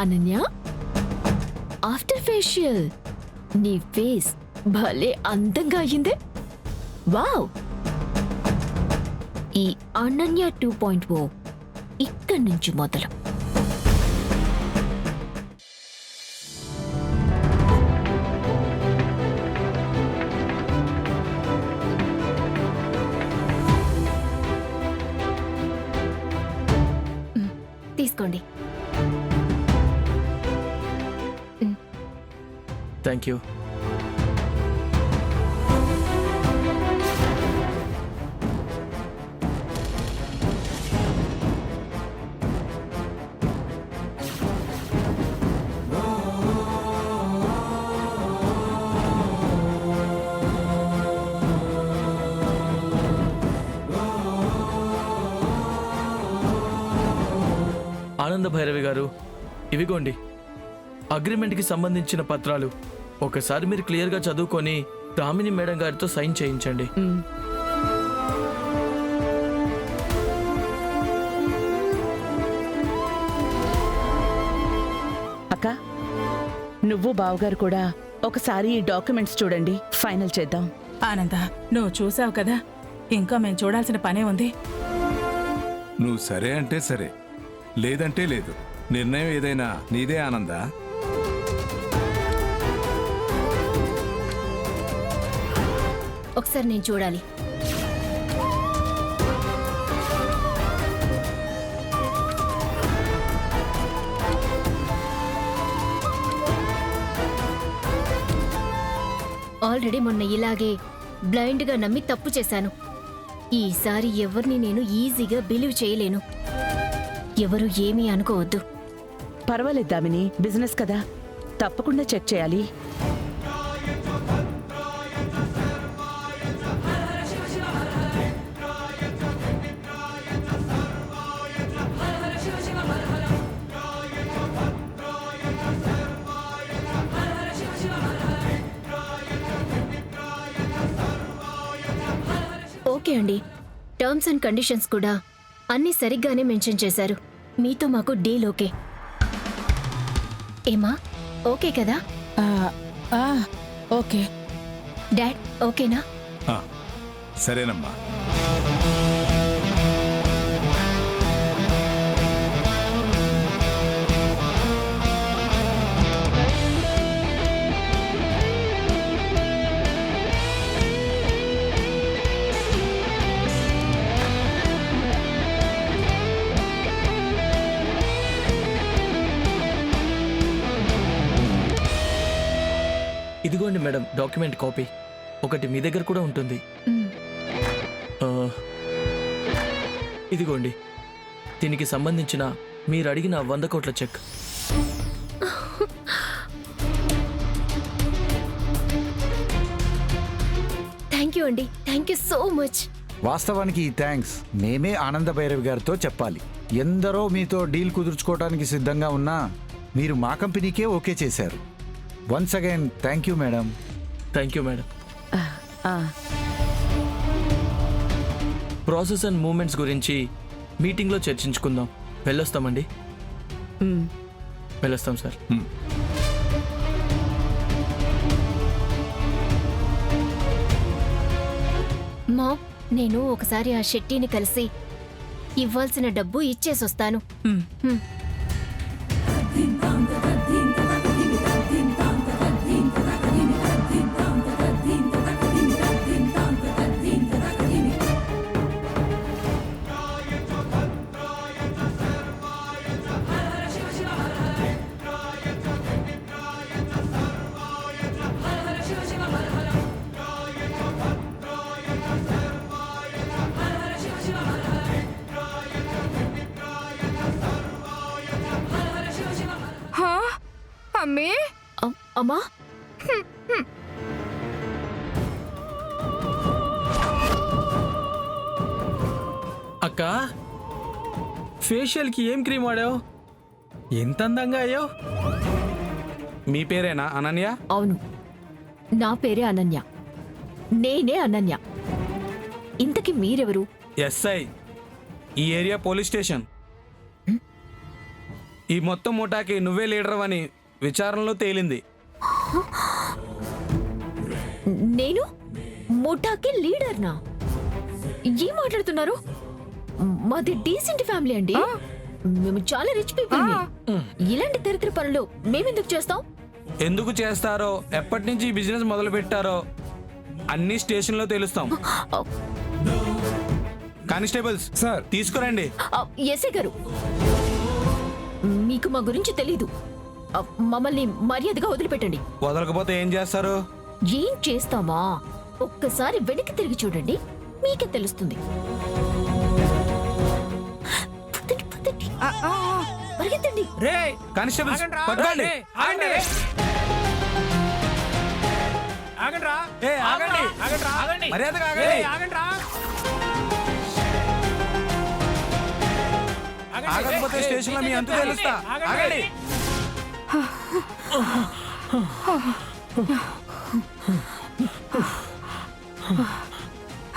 Ananya, after facial నీ face భలే అందంగా అయ్యిందే. వావ్! ఈ అనన్య 2.0 ఇక్కడి నుంచి మొదలు. తీసుకోండి. Thank you. ఆనంద భైరవి గారు, ఇవిగోండి అగ్రిమెంట్కి సంబంధించిన పత్రాలు. ఒకసారి మీరు క్లియర్గా చదువుకొని దామిని మేడం గారితో సైన్ చేయించండి. అక్క, నువ్వు బావగారు కూడా ఒకసారి ఈ డాక్యుమెంట్స్ చూడండి, ఫైనల్ చేద్దాం. ఆనంద, నువ్వు చూసావు కదా, ఇంకా మేము చూడాల్సిన పనే ఉంది. నువ్వు సరే అంటే సరే, లేదంటే లేదు. నిర్ణయం ఏదైనా నీదే ఆనందా. ఒకసారి నేను చూడాలి. ఆల్రెడీ మొన్న ఇలాగే బ్లైండ్గా నమ్మి తప్పు చేశాను. ఈసారి ఎవరిని నేను ఈజీగా బిలీవ్ చేయలేను. ఎవరు ఏమీ అనుకోవద్దు. పర్వాలేదు దామిని, బిజినెస్ కదా, తప్పకుండా చెక్ చేయాలి. ఓకే అండి, టర్మ్స్ అండ్ కండిషన్స్ కూడా అన్నీ సరిగ్గానే మెన్షన్ చేశారు. మీతో మాకు డీల్ ఓకే. ఏమా, ఓకే కదా? ఓకే. డాడ్ ఓకేనా? సరేనమ్మా. ఇదిగోండి మేడం డాక్యుమెంట్ కాపీ. ఒకటి మీ దగ్గర కూడా ఉంటుంది. ఇదిగోండి, దీనికి సంబంధించిన మీరు అడిగిన 100 కోట్ల చెక్. థ్యాంక్ యూ అండి, థ్యాంక్ యూ సో మచ్. వాస్తవానికి ఈ థ్యాంక్స్ మేమే ఆనంద భైరవి గారితో చెప్పాలి. ఎందరో మీతో డీల్ కుదుర్చుకోవడానికి సిద్ధంగా ఉన్నా మీరు మా కంపెనీకే ఓకే చేశారు. Once again thank you madam. Thank you madam. Process and moments గురించి మీటింగ్లో చర్చించుకుందాం. వెళ్ళొస్తామండి. వెళ్ళొస్తాం సార్. మా, నేను ఒకసారి ఆ శెట్టిని కలిసి ఇవ్వాల్సిన డబ్బు ఇచ్చేసొస్తాను. అమ్మే, అమ్మా, అక్క, ఫేషియల్కి ఏం క్రీమ్ వాడావు? ఎంత అందంగా అయ్యావు. మీ పేరేనా అనన్య? అవును, నా పేరే అనన్య. నేనే అనన్య. ఇంతకీ మీరెవరు? ఎస్ఐ, ఈ ఏరియా పోలీస్ స్టేషన్. ఈ మొత్తం ముఠాకి నువ్వే లీడర్ అని విచారణలో తేలింది. నేను ముఠాకి లీడర్నా? ఏం మాట్లాడుతున్నారు? మాది డీసెంట్ ఫ్యామిలీ అండి. మేము చాలా రిచ్ పీపుల్. ఇలాంటి దరిద్ర పనులు మేమెందుకు చేస్తాం? ఎందుకు చేస్తారో, ఎప్పటి నుంచి ఈ బిజినెస్ మొదలు పెట్టారో అన్ని స్టేషన్లో తెలుస్తాం. Constables sir. తీసుకురండి. ఎస్ఐ గారు, మీకు మా గురించి తెలీదు. మమ్మల్ని మర్యాదగా వదిలిపెట్టండి. వదలకపోతే ఏం చేస్తారు? ఏం చేస్తామా? ఒక్కసారి వెనక్కి తిరిగి చూడండి, మీకే తెలుస్తుంది. పదండి, పదండి. పరిగెత్తండి. కానిస్టేబుల్స్ పట్టుకోండి. ఏ, ఆగండి. మర్యాదగా ఆగండి. ఆగకపోతే స్టేషన్ లో మీ అంత తెలుస్తా. ఆగండి.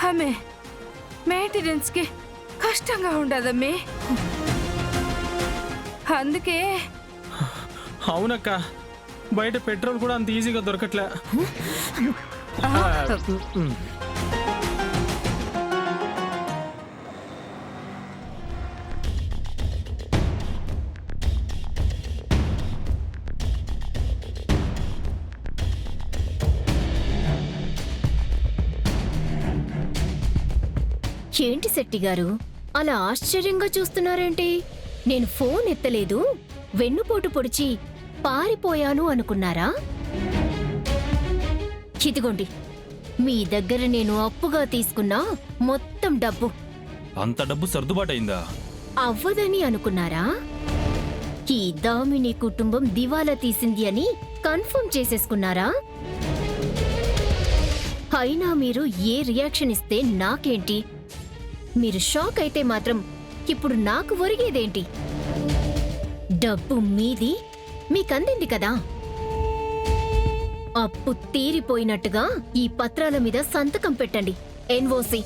ఆమె మెయింటెనెన్స్ కి కష్టంగా ఉండదమ్మే, అందుకే. అవునక్క, బయట పెట్రోల్ కూడా అంత ఈజీగా దొరకట్లే. ఏంటి శెట్టి గారు, అలా ఆశ్చర్యంగా చూస్తున్నారేంటి? నేను ఫోన్ ఎత్తలేదు, వెన్నుపోటు పొడిచి పారిపోయాను అనుకున్నారా? ఇదిగోండి, మీ దగ్గర నేను అప్పుగా తీసుకున్న మొత్తం డబ్బు. అంత డబ్బు సర్దుబాటైందా? అవ్వదని అనుకున్నారా? ఈ దామిని కుటుంబం దివాలా తీసింది అని కన్ఫర్మ్ చేసేసుకున్నారా? అయినా మీరు ఏ రియాక్షన్ ఇస్తే నాకేంటి? మీరు షాక్ అయితే మాత్రం ఇప్పుడు నాకు ఒరిగేదేంటి? డబ్బు మీది, మీకందింది కదా. అప్పు తీరిపోయినట్టుగా ఈ పత్రాల మీద సంతకం పెట్టండి. ఎన్ఓసి.